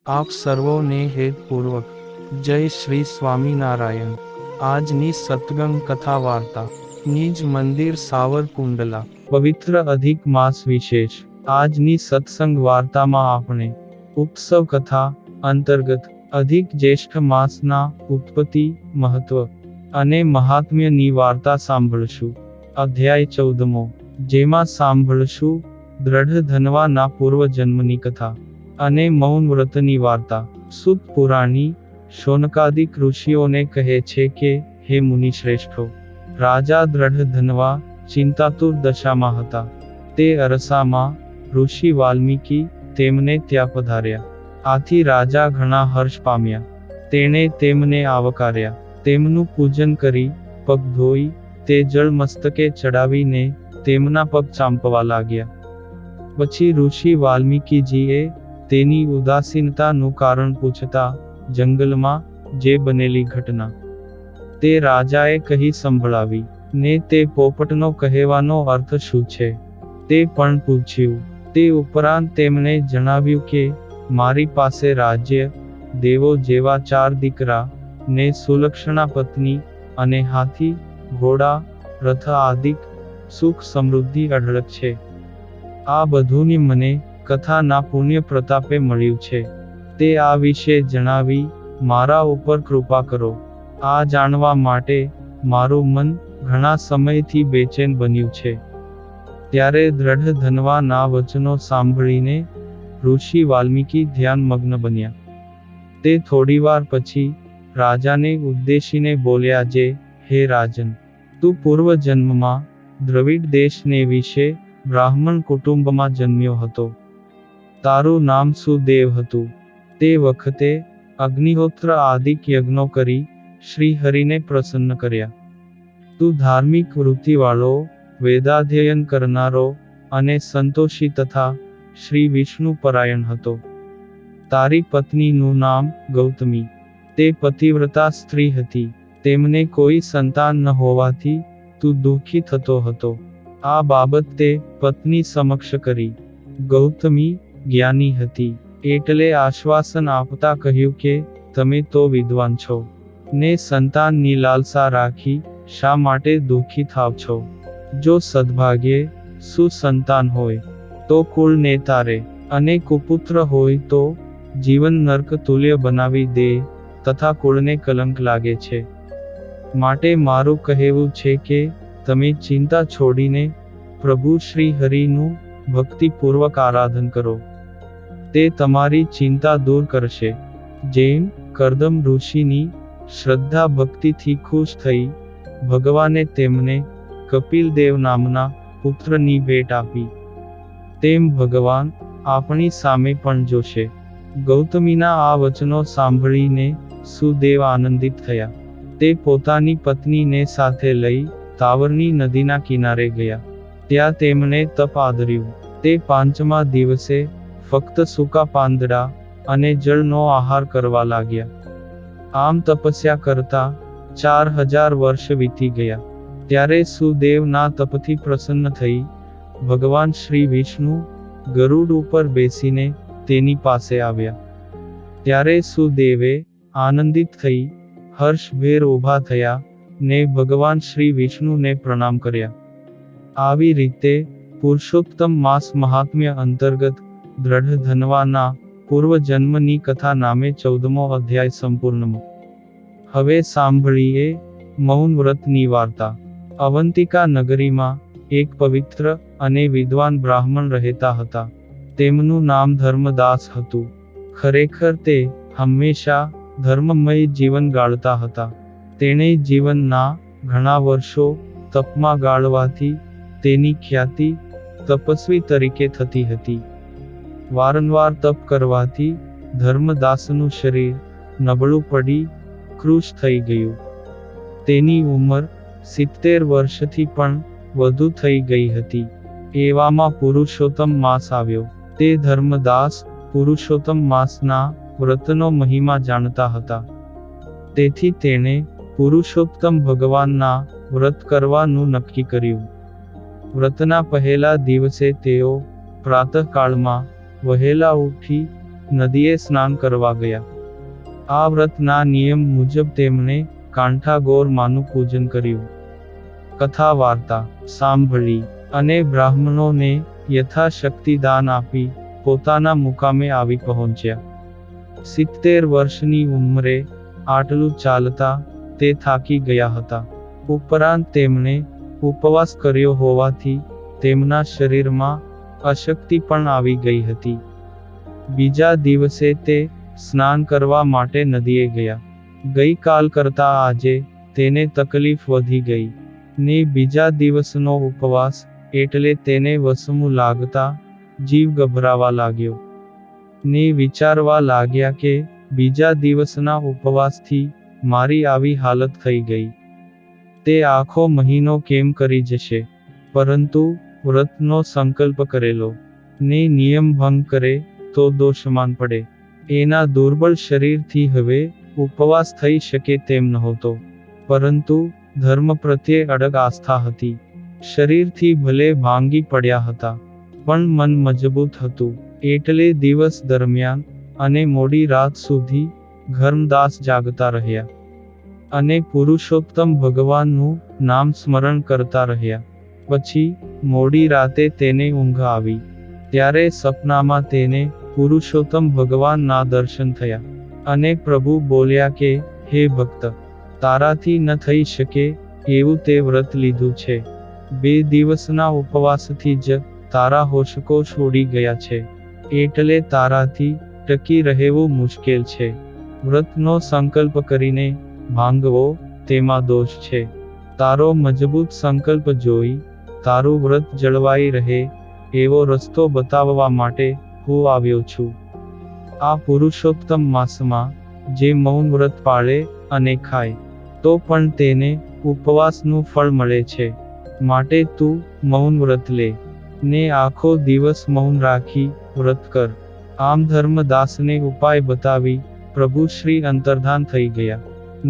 આપ સર્વોને હેતપૂર્વક જય શ્રી સ્વામિનારાયણ। આજની સત્સંગ કથા વાર્તા નિજ મંદિર સાવરકુંડલા પવિત્ર અધિક માસ વિશેષ। આજની સત્સંગ વાર્તામાં આપણે ઉત્સવ કથા અંતર્ગત અધિક જ્યેષ્ઠ માસના ઉત્પત્તિ, મહત્વ અને મહાત્મ્યની વાર્તા સાંભળશું। અધ્યાય 14મો, જેમાં સાંભળશું દ્રઢ ધનવાના પૂર્વજન્મની કથા અને મૌન વ્રતની વાર્તા। સુત પુરાણી શૌનકાદિક ઋષિઓને કહે છે કે, હે મુનિશ્રેષ્ઠો, રાજા દ્રઢ ધનવા ચિંતાતુર દશામાં હતા। તે અરસામાં ઋષિ વાલ્મીકી તેમને ત્યાં પધાર્યા। આથી રાજા ઘણા હર્ષ પામ્યા। તેણે તેમને આવકાર્યા, તેમનું પૂજન કરી, પગ ધોઈ, તે જળ મસ્તકે ચડાવીને તેમના પગ ચાંપવા લાગ્યા। પછી ઋષિ વાલ્મીકીજીએ તેની ઉદાસીનતાનું કારણ પૂછતા જંગલમાં જે બનેલી ઘટના તે રાજાએ કહી સંભળાવી, ને તે પોપટનો કહેવાનો અર્થ શું છે તે પણ પૂછ્યું। તે ઉપરાંત તેમણે જણાવ્યું કે મારી પાસે રાજ્ય, દેવો જેવા 4 દીકરા ને સુલક્ષણા પત્ની અને હાથી, ઘોડા, રથ આદિક સુખ સમૃદ્ધિ અઢળક છે। આ બધુંની મને કથાના પુણ્ય પ્રતાપે મળ્યું છે। તે આ વિશે જણાવી મારા ઉપર કૃપા કરો। આ જાણવા માટે મારું મન ઘણા સમયથી બેચેન બન્યું છે। ત્યારે દ્રઢ ધનવાના વચનો સાંભળીને ઋષિ વાલ્મીકી ધ્યાનમગ્ન બન્યા। તે થોડીવાર પછી રાજાને ઉદ્દેશીને બોલ્યા જે, હે રાજન, તું પૂર્વજન્મમાં દ્રવિડ દેશને વિશે બ્રાહ્મણ કુટુંબમાં જન્મ્યો હતો। તારું નામ સુદેવ હતું। તે વખતે અગ્નિહોત્ર આદિક યજ્ઞો કરી શ્રી હરિને પ્રસન્ન કર્યા। તું ધાર્મિક વૃત્તિવાળો, વેદાધ્યયન કરનારો અને સંતોષી તથા શ્રી વિષ્ણુ પરાયણ હતો। તારી પત્નીનું નામ ગૌતમી। તે પતિવ્રતા સ્ત્રી હતી। તેમને કોઈ સંતાન ન હોવાથી તું દુઃખી થતો હતો। આ બાબત તે પત્ની સમક્ષ કરી। ગૌતમી જ્ઞાની હતી, એટલે આશ્વાસન આપતા કહ્યું કે તમે તો વિદ્વાન છો, ને સંતાનની લાલસા રાખી શા માટે દુઃખી થાવ છો? જો સદભાગ્યે સુસંતાન હોય તો કુળને તારે, અને કુપુત્ર હોય તો જીવન નર્ક તુલ્ય બનાવી દે તથા કુળને કલંક લાગે છે। માટે મારું કહેવું છે કે તમે ચિંતા છોડીને પ્રભુ શ્રી હરિનું ભક્તિપૂર્વક આરાધન કરો। તે તમારી ચિંતા દૂર કરશે। જેમ કરદમ ઋષિની શ્રદ્ધા ભક્તિથી ખુશ થઈ ભગવાને તેમને કપિલદેવ નામના પુત્રની ભેટ આપી, તેમ ભગવાન આપણી સામે પણ જોશે। ગૌતમીના આ વચનો સાંભળીને સુદેવ આનંદિત થયા। તે પોતાની પત્નીને સાથે લઈ તાવરની નદીના કિનારે ગયા। ત્યાં તેમણે તપ આદર્યું। તે 5મા દિવસે ફક્ત સૂકા પાંદડા અને જળનો આહાર કરવા લાગ્યા। આમ તપસ્યા કરતા 4000 વર્ષ વીતી ગયા। ત્યારે સુદેવના તપથી પ્રસન્ન થઈ ભગવાન શ્રી વિષ્ણુ ગરુડ ઉપર બેસીને તેની પાસે આવ્યા। ત્યારે સુદેવે આનંદિત થઈ હર્ષભેર ઊભા થયા ને ભગવાન શ્રી વિષ્ણુને પ્રણામ કર્યા। આવી રીતે પુરુષોત્તમ માસ મહાત્મ્ય અંતર્ગત દ્રઢ ધનવાના પૂર્વજન્મની કથા નામે 14મો અધ્યાય સંપૂર્ણ। હવે સાંભળીએ મૌન વ્રતની વાર્તા। અવંતિકા નગરીમાં એક પવિત્ર અને વિદ્વાન બ્રાહ્મણ રહેતા હતા। તેમનું નામ ધર્મદાસ હતું। ખરેખર તે હંમેશા ધર્મમય જીવન ગાળતા હતા। તેણે જીવનના ઘણા વર્ષો તપમાં ગાળવાથી તેની ખ્યાતિ તપસ્વી તરીકે થતી હતી। વારંવાર તપ કરવાથી ધર્મદાસનું શરીર નબળું પડી કૃશ થઈ ગયું। તેની ઉંમર 70 વર્ષથી પણ વધુ થઈ ગઈ હતી। એવામાં પુરુષોત્તમ માસ આવ્યો। તે ધર્મદાસ પુરુષોત્તમ માસના વ્રતનો મહિમા જાણતા હતા। તેથી તેણે પુરુષોત્તમ ભગવાનના વ્રત કરવાનું નક્કી કર્યું। વ્રતના પહેલા દિવસે તેઓ પ્રાતઃકાળમાં વહેલા ઉઠી નદીએ સ્નાન કરવા ગયા. આ વ્રતના નિયમ મુજબ તેમણે કાંઠાગોર માનું પૂજન કર્યું. કથા વાર્તા સાંભળી અને બ્રાહ્મણોને યથાશક્તિ દાન આપી પોતાના મુકામે આવી પહોંચ્યા. 70 વર્ષની ઉંમરે આટલું ચાલતા તે થાકી ગયા હતા. ઉપરાંત તેમણે ઉપવાસ કર્યો હોવાથી તેમના શરીરમાં અશક્તિ પણ આવી ગઈ હતી. બીજા દિવસે તે સ્નાન કરવા માટે નદીએ ગયા. ગઈકાલ કરતા આજે તેને તકલીફ વધી ગઈ ને બીજા દિવસનો ઉપવાસ એટલે તેને વસમું લાગતા જીવ ગભરાવા લાગ્યો ને વિચારવા લાગ્યા કે બીજા દિવસના ઉપવાસથી મારી આવી હાલત થઈ ગઈ. તે આખો મહિનો કેમ કરી જશે? પરંતુ વ્રતનો સંકલ્પ કરેલો ને નિયમ ભંગ કરે તો દોષમાન પડે. એના દુર્બળ શરીરથી હવે ઉપવાસ થઈ શકે તેમ નહોતો, પરંતુ ધર્મ પ્રત્યે અડગ આસ્થા હતી. શરીરથી ભલે ભાંગી પડ્યા હતા, પણ મન મજબૂત હતું. એટલે દિવસ દરમિયાન અને મોડી રાત સુધી ધર્મદાસ જાગતા રહ્યા અને પુરુષોત્તમ ભગવાનનું નામ સ્મરણ કરતા રહ્યા. પછી મોડી રાતે તેને ઊંઘ આવી. ત્યારે સપનામાં તેને પુરુષોત્તમ ભગવાનના દર્શન થયા અને પ્રભુ બોલ્યા કે, હે ભક્ત, તારાથી ન થઈ શકે એવું તે વ્રત લીધું છે. 2 દિવસના ઉપવાસથી જ તારા હોશકોશ ઉડી ગયા છે, એટલે તારાથી ટકી રહેવું મુશ્કેલ છે. વ્રતનો સંકલ્પ કરીને ભાંગવો તેમાં દોષ છે. તારો મજબૂત સંકલ્પ જોઈ તારું વ્રત જળવાઈ રહે એવો રસ્તો બતાવવા માટે હું આવ્યો છું. આ પુરુષોત્તમ માસમાં જે મૌન વ્રત પાળે અને ખાય તો પણ તેને ઉપવાસનું ફળ મળે છે. માટે તું મૌન વ્રત લે ને આખો દિવસ મૌન રાખી વ્રત કર. આમ ધર્મદાસને ઉપાય બતાવી પ્રભુ શ્રી અંતર્ધાન થઈ ગયા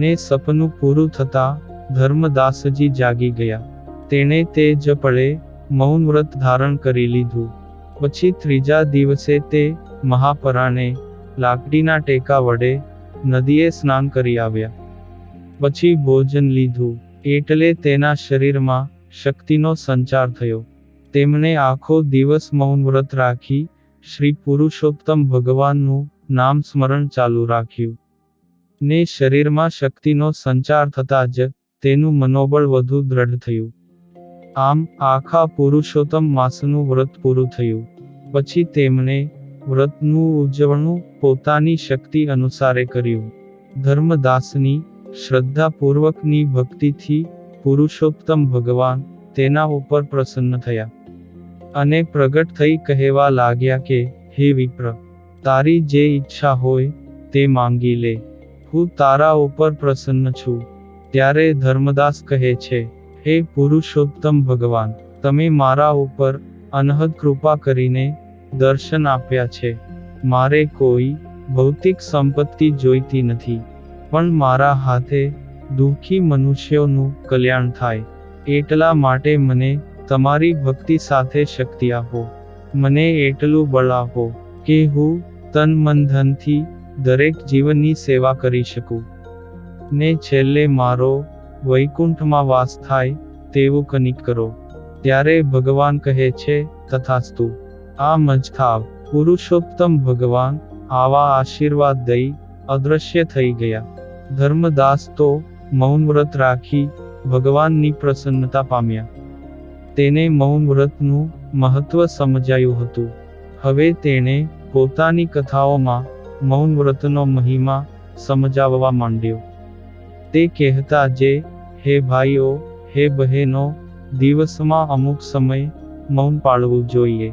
ને સપનું પૂરું થતા ધર્મદાસજી જાગી ગયા. તેણે તે જ પળે મૌન વ્રત ધારણ કરી લીધું. પછી ત્રીજા દિવસે તે મહાપરાને લાકડીના ટેકા વડે નદીએ સ્નાન કરી આવ્યા. પછી ભોજન લીધું એટલે તેના શરીરમાં શક્તિનો સંચાર થયો. તેમણે આખો દિવસ મૌન વ્રત રાખી શ્રી પુરુષોત્તમ ભગવાનનું નામ સ્મરણ ચાલુ રાખ્યું ને શરીરમાં શક્તિનો સંચાર થતાં જ તેનું મનોબળ વધુ દ્રઢ થયું. આમ આખા પુરુષોત્તમ માસનું વ્રત પૂરું થયું. પછી તેમણે વ્રતનું ઉજવણું પોતાની શક્તિ અનુસારે કર્યું. ધર્મદાસની શ્રદ્ધાપૂર્વકની ભક્તિથી પુરુષોત્તમ ભગવાન તેના ઉપર પ્રસન્ન થયા અને પ્રગટ થઈ કહેવા લાગ્યા કે, હે વિપ્ર, તારી જે ઈચ્છા હોય તે માંગી લે, હું તારા ઉપર પ્રસન્ન છું. ત્યારે ધર્મદાસ કહે છે, હે પુરુષોત્તમ ભગવાન, તમે મારા ઉપર અનહદ કૃપા કરીને દર્શન આપ્યા છે. મારે કોઈ ભૌતિક સંપત્તિ જોઈતી નથી, પણ મારા હાથે દુઃખી મનુષ્યોનું કલ્યાણ થાય એટલા માટે મને તમારી ભક્તિ સાથે શક્તિ આપો. મને એટલું બળ આપો કે હું તન મન ધનથી દરેક જીવનની સેવા કરી શકું ને છેલ્લે મારો વૈકુંઠમાં વાસ થાય તેવું કનિક કરો. ત્યારે ભગવાન કહે છે, તથાસ્તુ. આમ જ થાવ. પુરુષોત્તમ ભગવાન આવા આશીર્વાદ દઈ અદૃશ્ય થઈ ગયા. ધર્મદાસ તો મૌન વ્રત રાખી ભગવાનની પ્રસન્નતા પામ્યા. તેને મૌન વ્રતનું મહત્વ સમજાયું હતું. હવે તેણે પોતાની કથાઓમાં મૌન વ્રતનો મહિમા સમજાવવા માંડ્યો. તે કહેતા જે, હે ભાઈઓ, હે બહેનો, દિવસમાં અમુક સમય મૌન પાળવું જોઈએ.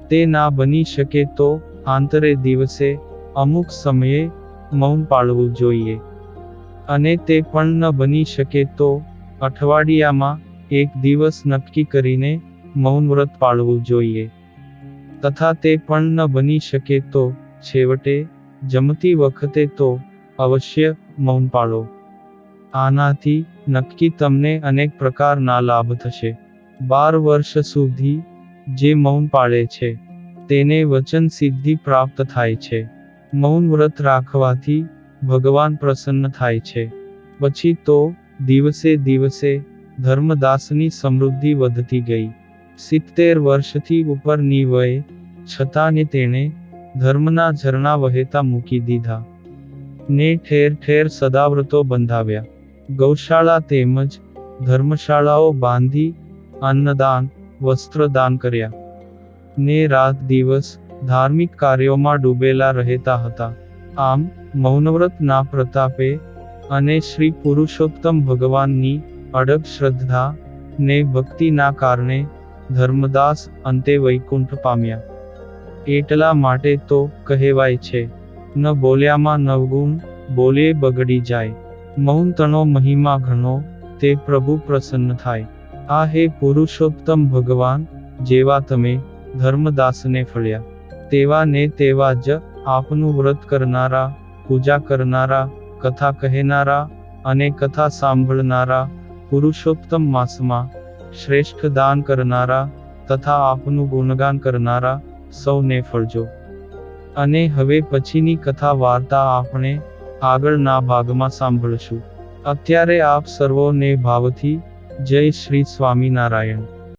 તે ના બની શકે તો આંતરે દિવસે અમુક સમયે મૌન પાળવું જોઈએ. અને તે પણ ન બની શકે તો અઠવાડિયામાં એક દિવસ નક્કી કરીને મૌન વ્રત પાળવું જોઈએ. તથા તે પણ ન બની શકે તો છેવટે જમતી વખતે તો અવશ્ય મૌન પાળો. આનાથી નક્કી તમને અનેક પ્રકારના લાભ થશે. 12 વર્ષ સુધી જે મૌન પાળે છે તેને વચન સિદ્ધિ પ્રાપ્ત થાય છે. મૌન વ્રત રાખવાથી ભગવાન પ્રસન્ન થાય છે. પછી તો દિવસે દિવસે ધર્મદાસની સમૃદ્ધિ વધતી ગઈ. 70 વર્ષથી ઉપરની વયે છતાંને તેણે ધર્મના ઝરણા વહેતા મૂકી દીધા ને ઠેર ઠેર સદાવ્રતો બંધાવ્યા. ગૌશાળા તેમજ ધર્મશાળાઓ બાંધી અન્નદાન, વસ્ત્રદાન કર્યા ને રાત દિવસ ધાર્મિક કાર્યોમાં ડૂબેલા રહેતા હતા. આમ મૌનવ્રતના પ્રતાપે અને શ્રી પુરુષોત્તમ ભગવાનની અડગ શ્રદ્ધા ને ભક્તિના કારણે ધર્મદાસ અંતે વૈકુંઠ પામ્યા. એટલા માટે તો કહેવાય છે, ન બોલ્યામાં નવગુણ, બોલે બગડી જાય. મૌન તણો મહિમા ઘણો, તે પ્રભુ પ્રસન્ન થાય. આ હે પુરુષોત્તમ ભગવાન, જેવા તમે ધર્મદાસને ફળ્યા, તેવા ને તેવા જ આપનું વ્રત કરનારા, પૂજા કરનારા, કથા કહેનારા અને કથા સાંભળનારા, પુરુષોત્તમ માસમાં શ્રેષ્ઠ દાન કરનારા તથા આપનું ગુણગાન કરનારા સૌને ફળજો. અને હવે પછીની કથા વાર્તા આપણે આગળના ભાગમાં સાંભળશું. અત્યારે આપ સર્વોને ભાવથી જય શ્રી સ્વામિનારાયણ.